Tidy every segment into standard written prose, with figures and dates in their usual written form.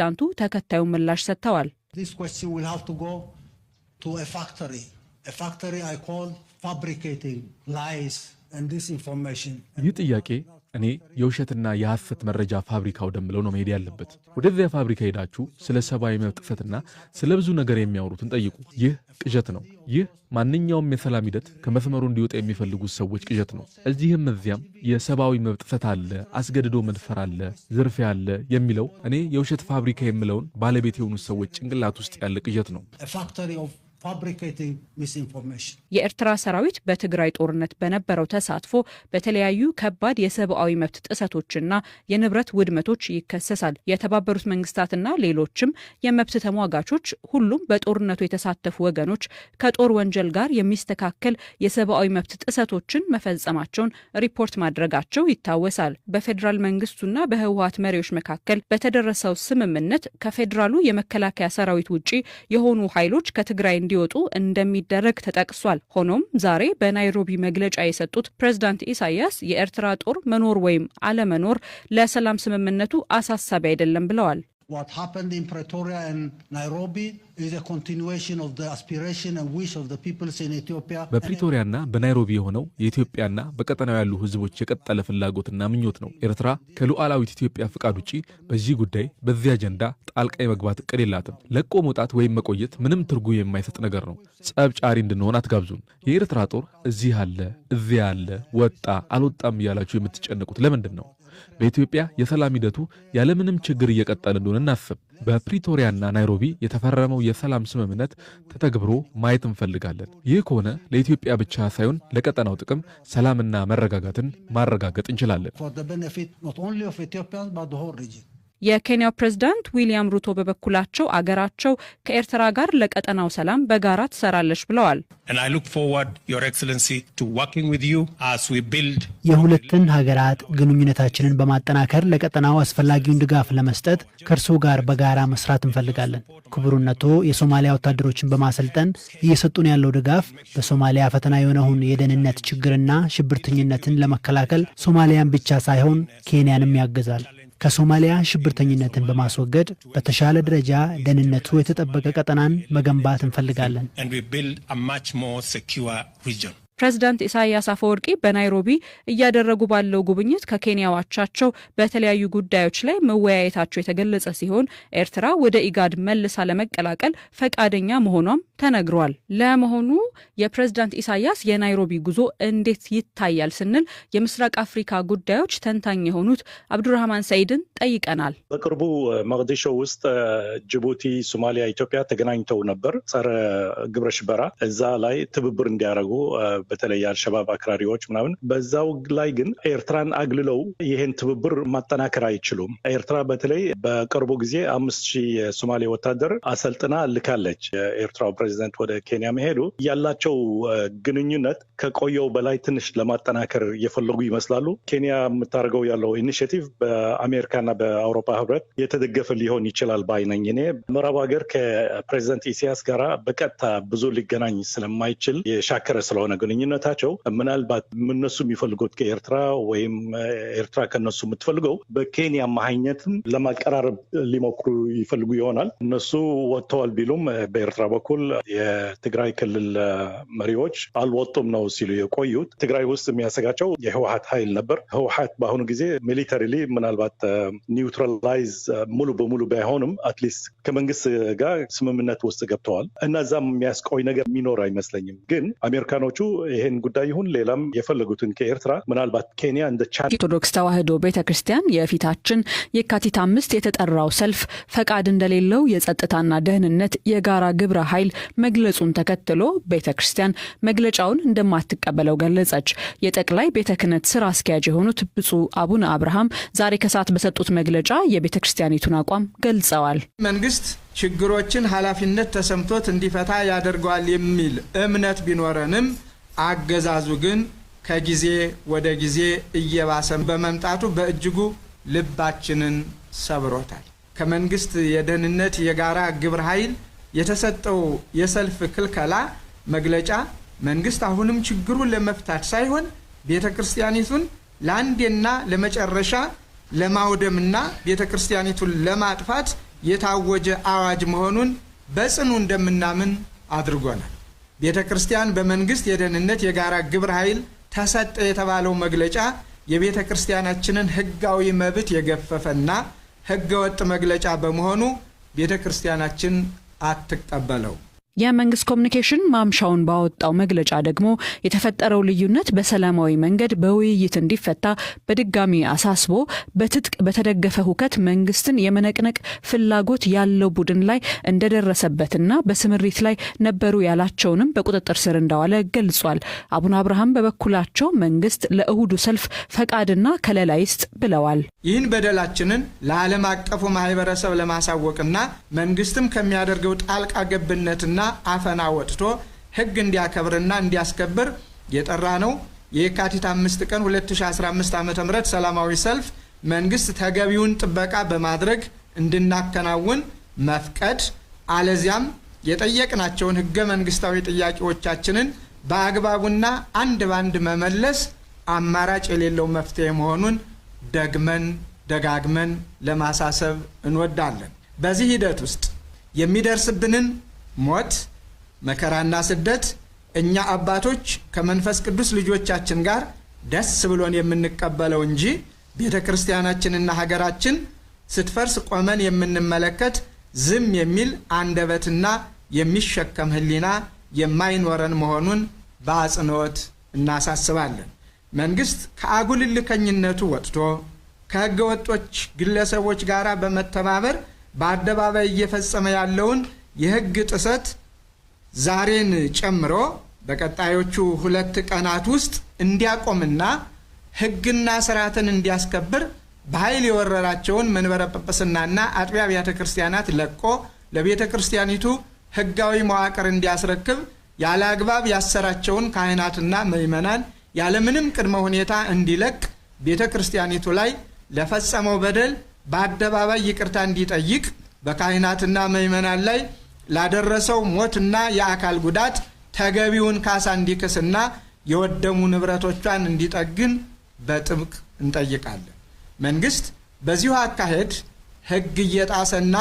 ዳንቱ ተከታዩ ምላሽ ሰጥተዋል። This question will have to go to a factory I call fabricating lies and disinformation. ይህ ጥያቄ እኔ የውሸትና የሐሰት መረጃ ፋብሪካው ደምለው ነው መሄድ ያለበት። ወደዚያ ፋብሪካ ሄዳችሁ ስለ ሰብአዊ መብት ጥሰትና ስለ ብዙ ነገር የሚያወሩትን ጠይቁ። ይህ ቅዠት ነው። ይህ ማንኛውም የሰላም ሂደት ከመስመሩ እንዲወጣ የሚፈልጉት ሰዎች ቅዠት ነው። እዚህም እዚያም የሰብአዊ መብት ጥሰት አለ፣ አስገድዶ መድፈር አለ፣ ዝርፊያ አለ የሚለው እኔ የውሸት ፋብሪካ የምለውን ባለቤት የሆኑ ሰዎች ጭንቅላት ውስጥ ያለ ቅዠት ነው። fabricating misinformation. የኤርትራ ሰራዊት በትግራይ ጦርነት በነበረው ተሳትፎ በተለያዩ ከባድ የሰብአዊ መብት ጥሰቶችና የንብረት ውድመቶች ይከሰሳል። የተባበሩት መንግስታትና ሌሎችም የመብት ተሟጋቾች ሁሉም በጦርነቱ የተሳተፉ ወገኖች ከጦር ወንጀል ጋር የሚስተካከል የሰብአዊ መብት ጥሰቶችን መፈጸማቸውን ሪፖርት ማድረጋቸው ይታወሳል። በፌዴራል መንግስቱና በህወሓት መሪዎች መካከል በተደረሰው ስምምነት ከፌዴራሉ የመከላከያ ሰራዊት ውጪ የሆኑ ኃይሎች ከትግራይ እንዲወጡ እንደሚደረግ ተጠቅሷል። ሆኖም ዛሬ በናይሮቢ መግለጫ የሰጡት ፕሬዝዳንት ኢሳያስ የኤርትራ ጦር መኖር ወይም አለመኖር ለሰላም ስምምነቱ አሳሳቢ አይደለም ብለዋል። What happened in Pretoria and Nairobi is a continuation of the aspiration and wish of the peoples in Ethiopia. በፕሪቶሪያና በናይሮቢ የሆነው የኢትዮጵያና በቀጠናው ያሉ ህዝቦች የቀጠለ ፍላጎትና ምኞት ነው። ኤርትራ ከሉዓላዊት ኢትዮጵያ ፍቃድ ውጪ በዚህ ጉዳይ በዚህ አጀንዳ ጣልቃ የመግባት እቅድ የላትም። ለቆ መውጣት ወይም መቆየት ምንም ትርጉም የማይሰጥ ነገር ነው። ጸብ ጫሪ እንድንሆን አትጋብዙን። የኤርትራ ጦር እዚህ አለ፣ እዚያ አለ፣ ወጣ አልወጣም እያላችሁ የምትጨነቁት ለምንድን ነው? በኢትዮጵያ የሰላም ሂደቱ ያለምንም ችግር እየቀጠለ እንደሆነ እናስብ። በፕሪቶሪያና ናይሮቢ የተፈረመው የሰላም ስምምነት ተተግብሮ ማየት እንፈልጋለን። ይህ ከሆነ ለኢትዮጵያ ብቻ ሳይሆን ለቀጠናው ጥቅም ሰላምና መረጋጋትን ማረጋገጥ እንችላለን። የኬንያው ፕሬዝዳንት ዊሊያም ሩቶ በበኩላቸው አገራቸው ከኤርትራ ጋር ለቀጠናው ሰላም በጋራ ትሰራለች ብለዋል። የሁለቱን ሀገራት ግንኙነታችንን በማጠናከር ለቀጠናው አስፈላጊውን ድጋፍ ለመስጠት ከእርሱ ጋር በጋራ መስራት እንፈልጋለን። ክቡርነቶ የሶማሊያ ወታደሮችን በማሰልጠን እየሰጡን ያለው ድጋፍ በሶማሊያ ፈተና የሆነውን የደህንነት ችግርና ሽብርተኝነትን ለመከላከል ሶማሊያን ብቻ ሳይሆን ኬንያንም ያግዛል። ከሶማሊያ ሽብርተኝነትን በማስወገድ በተሻለ ደረጃ ደህንነቱ የተጠበቀ ቀጠናን መገንባት እንፈልጋለን። ፕሬዝዳንት ኢሳያስ አፈወርቂ በናይሮቢ እያደረጉ ባለው ጉብኝት ከኬንያ አቻቸው በተለያዩ ጉዳዮች ላይ መወያየታቸው የተገለጸ ሲሆን ኤርትራ ወደ ኢጋድ መልሳ ለመቀላቀል ፈቃደኛ መሆኗም ተነግሯል። ለመሆኑ የፕሬዝዳንት ኢሳያስ የናይሮቢ ጉዞ እንዴት ይታያል ስንል የምስራቅ አፍሪካ ጉዳዮች ተንታኝ የሆኑት አብዱራህማን ሰይድን ጠይቀናል። በቅርቡ መቅዲሾ ውስጥ ጅቡቲ፣ ሶማሊያ፣ ኢትዮጵያ ተገናኝተው ነበር። ጸረ ግብረ ሽበራ እዛ ላይ ትብብር እንዲያደርጉ በተለይ አልሸባብ አክራሪዎች ምናምን በዛው ላይ ግን ኤርትራን አግልለው ይሄን ትብብር ማጠናከር አይችሉም። ኤርትራ በተለይ በቅርቡ ጊዜ 5000 የሶማሌ ወታደር አሰልጥና ልካለች። የኤርትራው ፕሬዝዳንት ወደ ኬንያ መሄዱ ያላቸው ግንኙነት ከቆየው በላይ ትንሽ ለማጠናከር የፈለጉ ይመስላሉ። ኬንያ የምታደርገው ያለው ኢኒሺቲቭ በአሜሪካና በአውሮፓ ህብረት የተደገፈ ሊሆን ይችላል ባይነኝ። እኔ ምዕራብ ሀገር ከፕሬዝዳንት ኢሳያስ ጋር በቀጥታ ብዙ ሊገናኝ ስለማይችል የሻከረ ስለሆነ ግንኙነታቸው ምናልባት እነሱ የሚፈልጉት ከኤርትራ ወይም ኤርትራ ከነሱ የምትፈልገው በኬንያ ማህኘትም ለማቀራረብ ሊሞክሩ ይፈልጉ ይሆናል። እነሱ ወጥተዋል ቢሉም በኤርትራ በኩል የትግራይ ክልል መሪዎች አልወጡም ነው ሲሉ የቆዩት። ትግራይ ውስጥ የሚያሰጋቸው የህወሓት ኃይል ነበር። ህወሓት በአሁኑ ጊዜ ሚሊታሪሊ ምናልባት ኒውትራላይዝ ሙሉ በሙሉ ባይሆንም አትሊስት ከመንግስት ጋር ስምምነት ውስጥ ገብተዋል እና እዛም የሚያስቆይ ነገር የሚኖር አይመስለኝም። ግን አሜሪካኖቹ ይሄን ጉዳይ ይሁን ሌላም የፈለጉትን ከኤርትራ ምናልባት ኬንያ እንደ ኦርቶዶክስ ተዋሕዶ ቤተክርስቲያን የፊታችን የካቲት 5 የተጠራው ሰልፍ ፈቃድ እንደሌለው የጸጥታና ደህንነት የጋራ ግብረ ኃይል መግለጹን ተከትሎ ቤተክርስቲያን መግለጫውን እንደማትቀበለው ገለጸች። የጠቅላይ ቤተ ክህነት ስራ አስኪያጅ የሆኑት ብፁዕ አቡነ አብርሃም ዛሬ ከሰዓት በሰጡት መግለጫ የቤተክርስቲያኒቱን አቋም ገልጸዋል። መንግስት ችግሮችን ኃላፊነት ተሰምቶት እንዲፈታ ያደርገዋል የሚል እምነት ቢኖረንም አገዛዙ ግን ከጊዜ ወደ ጊዜ እየባሰ በመምጣቱ በእጅጉ ልባችንን ሰብሮታል። ከመንግስት የደህንነት የጋራ ግብረ ኃይል የተሰጠው የሰልፍ ክልከላ መግለጫ መንግስት አሁንም ችግሩን ለመፍታት ሳይሆን ቤተክርስቲያኒቱን ለአንዴና ለመጨረሻ ለማውደምና ቤተክርስቲያኒቱን ለማጥፋት የታወጀ አዋጅ መሆኑን በጽኑ እንደምናምን አድርጎናል። ቤተ ክርስቲያን በመንግስት የደህንነት የጋራ ግብረ ኃይል ተሰጠ የተባለው መግለጫ የቤተ ክርስቲያናችንን ሕጋዊ መብት የገፈፈና ሕገወጥ መግለጫ በመሆኑ ቤተ ክርስቲያናችን አትቀበለው። የመንግስት ኮሚኒኬሽን ማምሻውን ባወጣው መግለጫ ደግሞ የተፈጠረው ልዩነት በሰላማዊ መንገድ በውይይት እንዲፈታ በድጋሚ አሳስቦ በትጥቅ በተደገፈ ሁከት መንግስትን የመነቅነቅ ፍላጎት ያለው ቡድን ላይ እንደደረሰበትና በስምሪት ላይ ነበሩ ያላቸውንም በቁጥጥር ስር እንዳዋለ ገልጿል። አቡነ አብርሃም በበኩላቸው መንግስት ለእሁዱ ሰልፍ ፈቃድና ከለላ ይስጥ ብለዋል። ይህን በደላችንን ለዓለም አቀፉ ማህበረሰብ ለማሳወቅና መንግስትም ከሚያደርገው ጣልቃ ገብነትና አፈና ወጥቶ ሕግ እንዲያከብርና እንዲያስከብር የጠራ ነው የካቲት 5 ቀን 2015 ዓ.ም ሰላማዊ ሰልፍ መንግስት ተገቢውን ጥበቃ በማድረግ እንድናከናውን መፍቀድ አለዚያም የጠየቅናቸውን ሕገ መንግስታዊ ጥያቄዎቻችንን በአግባቡና አንድ ባንድ መመለስ አማራጭ የሌለው መፍትሄ መሆኑን ደግመን ደጋግመን ለማሳሰብ እንወዳለን። በዚህ ሂደት ውስጥ የሚደርስብንን ሞት፣ መከራና ስደት እኛ አባቶች ከመንፈስ ቅዱስ ልጆቻችን ጋር ደስ ብሎን የምንቀበለው እንጂ ቤተ ክርስቲያናችንና ሀገራችን ስትፈርስ ቆመን የምንመለከት ዝም የሚል አንደበትና የሚሸከም ሕሊና የማይኖረን መሆኑን በአጽንኦት እናሳስባለን። መንግስት ከአጉል እልከኝነቱ ወጥቶ ከሕገ ወጦች ግለሰቦች ጋር በመተባበር በአደባባይ እየፈጸመ ያለውን የሕግ ጥሰት ዛሬን ጨምሮ በቀጣዮቹ 2 ቀናት ውስጥ እንዲያቆምና ሕግና ስርዓትን እንዲያስከብር በኃይል የወረራቸውን መንበረ ጵጵስናና አጥቢያ አብያተ ክርስቲያናት ለቆ ለቤተ ክርስቲያኒቱ ሕጋዊ መዋቅር እንዲያስረክብ ያለ አግባብ ያሰራቸውን ካህናትና ምዕመናን ያለምንም ቅድመ ሁኔታ እንዲለቅ ቤተ ክርስቲያኒቱ ላይ ለፈጸመው በደል በአደባባይ ይቅርታ እንዲጠይቅ በካህናትና ምዕመናን ላይ ላደረሰው ሞትና የአካል ጉዳት ተገቢውን ካሳ እንዲክስና የወደሙ ንብረቶቿን እንዲጠግን በጥብቅ እንጠይቃለን። መንግስት በዚሁ አካሄድ ሕግ እየጣሰና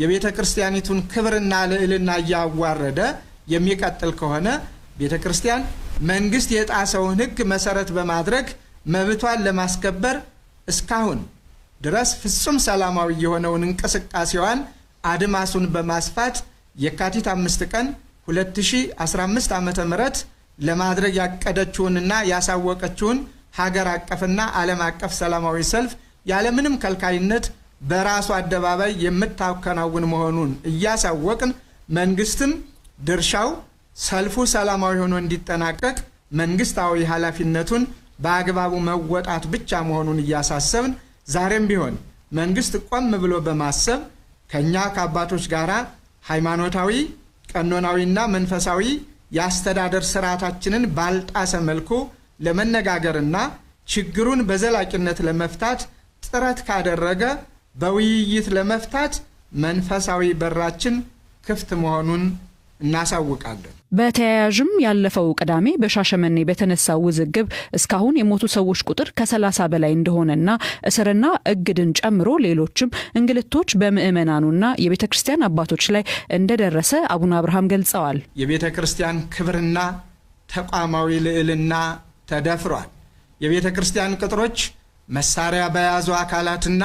የቤተ ክርስቲያኒቱን ክብርና ልዕልና እያዋረደ የሚቀጥል ከሆነ ቤተ ክርስቲያን መንግስት የጣሰውን ሕግ መሰረት በማድረግ መብቷን ለማስከበር እስካሁን ድረስ ፍጹም ሰላማዊ የሆነውን እንቅስቃሴዋን አድማሱን በማስፋት የካቲት 5 ቀን 2015 ዓ.ም ለማድረግ ያቀደችውንና ያሳወቀችውን ሀገር አቀፍና ዓለም አቀፍ ሰላማዊ ሰልፍ ያለምንም ከልካይነት በራሱ አደባባይ የምታከናውን መሆኑን እያሳወቅን መንግስትም ድርሻው ሰልፉ ሰላማዊ ሆኖ እንዲጠናቀቅ መንግስታዊ ኃላፊነቱን በአግባቡ መወጣት ብቻ መሆኑን እያሳሰብን ዛሬም ቢሆን መንግስት ቆም ብሎ በማሰብ ከኛ ከአባቶች ጋር ሃይማኖታዊ፣ ቀኖናዊና መንፈሳዊ የአስተዳደር ስርዓታችንን ባልጣሰ መልኩ ለመነጋገርና ችግሩን በዘላቂነት ለመፍታት ጥረት ካደረገ በውይይት ለመፍታት መንፈሳዊ በራችን ክፍት መሆኑን እናሳውቃለን። በተያያዥም ያለፈው ቅዳሜ በሻሸመኔ በተነሳው ውዝግብ እስካሁን የሞቱ ሰዎች ቁጥር ከ30 በላይ እንደሆነና እስርና እግድን ጨምሮ ሌሎችም እንግልቶች በምዕመናኑና የቤተ ክርስቲያን አባቶች ላይ እንደደረሰ አቡነ አብርሃም ገልጸዋል። የቤተ ክርስቲያን ክብርና ተቋማዊ ልዕልና ተደፍሯል። የቤተ ክርስቲያን ቅጥሮች መሳሪያ በያዙ አካላትና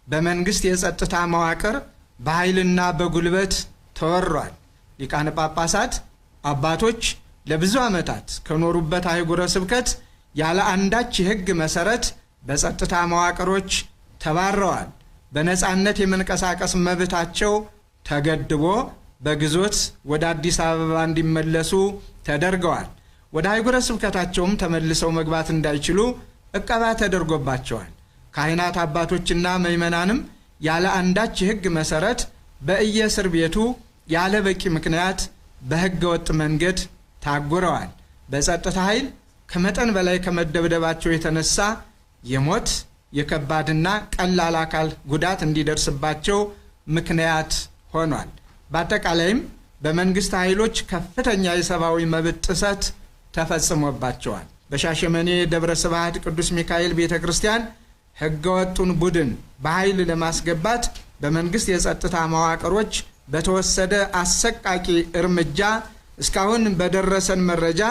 በመንግስት የጸጥታ መዋቅር በኃይልና በጉልበት ተወሯል። ሊቃነ ጳጳሳት አባቶች ለብዙ ዓመታት ከኖሩበት አህጉረ ስብከት ያለ አንዳች የሕግ መሰረት በጸጥታ መዋቅሮች ተባረዋል። በነጻነት የመንቀሳቀስ መብታቸው ተገድቦ በግዞት ወደ አዲስ አበባ እንዲመለሱ ተደርገዋል። ወደ አህጉረ ስብከታቸውም ተመልሰው መግባት እንዳይችሉ ዕቀባ ተደርጎባቸዋል። ካህናት አባቶችና ምዕመናንም ያለ አንዳች የሕግ መሰረት በየእስር ቤቱ ያለ በቂ ምክንያት በሕገ ወጥ መንገድ ታጉረዋል። በጸጥታ ኃይል ከመጠን በላይ ከመደብደባቸው የተነሳ የሞት የከባድና ቀላል አካል ጉዳት እንዲደርስባቸው ምክንያት ሆኗል። በአጠቃላይም በመንግስት ኃይሎች ከፍተኛ የሰብአዊ መብት ጥሰት ተፈጽሞባቸዋል። በሻሸመኔ ደብረ ስብሐት ቅዱስ ሚካኤል ቤተ ክርስቲያን ሕገ ወጡን ቡድን በኃይል ለማስገባት በመንግስት የጸጥታ መዋቅሮች በተወሰደ አሰቃቂ እርምጃ እስካሁን በደረሰን መረጃ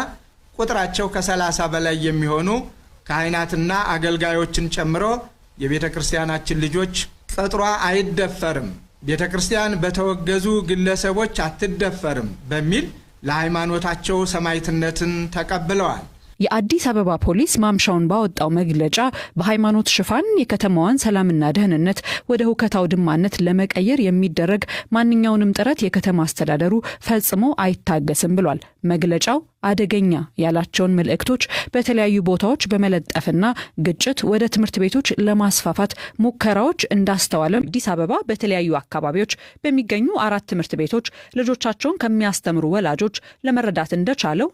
ቁጥራቸው ከ30 በላይ የሚሆኑ ካህናትና አገልጋዮችን ጨምሮ የቤተ ክርስቲያናችን ልጆች ቅጥሯ አይደፈርም፣ ቤተ ክርስቲያን በተወገዙ ግለሰቦች አትደፈርም በሚል ለሃይማኖታቸው ሰማዕትነትን ተቀብለዋል። የአዲስ አበባ ፖሊስ ማምሻውን ባወጣው መግለጫ በሃይማኖት ሽፋን የከተማዋን ሰላምና ደህንነት ወደ ሁከት አውድማነት ለመቀየር የሚደረግ ማንኛውንም ጥረት የከተማ አስተዳደሩ ፈጽሞ አይታገስም ብሏል። መግለጫው አደገኛ ያላቸውን መልእክቶች በተለያዩ ቦታዎች በመለጠፍና ግጭት ወደ ትምህርት ቤቶች ለማስፋፋት ሙከራዎች እንዳስተዋለም አዲስ አበባ በተለያዩ አካባቢዎች በሚገኙ 4 ትምህርት ቤቶች ልጆቻቸውን ከሚያስተምሩ ወላጆች ለመረዳት እንደቻለው